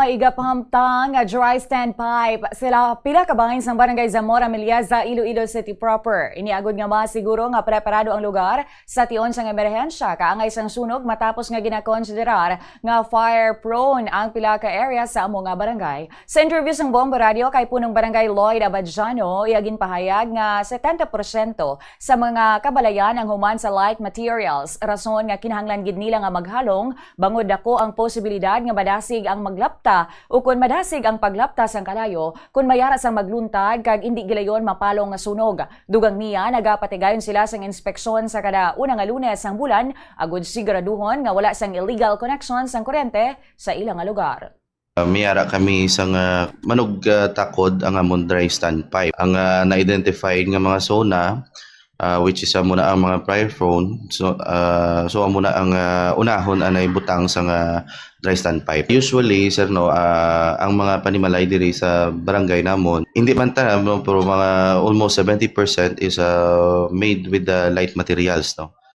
Maiga pahamtang nga dry standpipe sila pila ka bangin sang barangay Zamora Miliaza, Iloilo City proper. Iniagod nga masiguro nga preparado ang lugar sa tion sang emerhensya kaangay sang sunog matapos nga ginakonsiderar nga fire prone ang pila ka area sa amo nga barangay. Sa interview sang Bombo Radio kay punong barangay Lloyd Abadjano, iagin pahayag nga 70% sa mga kabalayan ang human sa light materials. Rason nga kinahanglan gid nila nga maghalong bangod dako ang posibilidad nga madasig ang maglapta o kung madasig ang paglapta sang kalayo kung mayara sang magluntad kag indi gilayon mapalong nga sunog. Dugang niya nagapatigayon sila sang inspeksyon sa kada unang nga Lunes sang bulan agud siguraduhon nga wala sang illegal connection sang kuryente sa ilang nga lugar. Miyara kami sa manog takod ang among dry standpipe. Ang na-identify nga mga zona which is muna ang mga prior phone. So muna ang unahon anay butang sa dry standpipe. Usually sir ang mga panimalay diri sa barangay namon hindi man tanan pero mga almost 70% is made with the light materials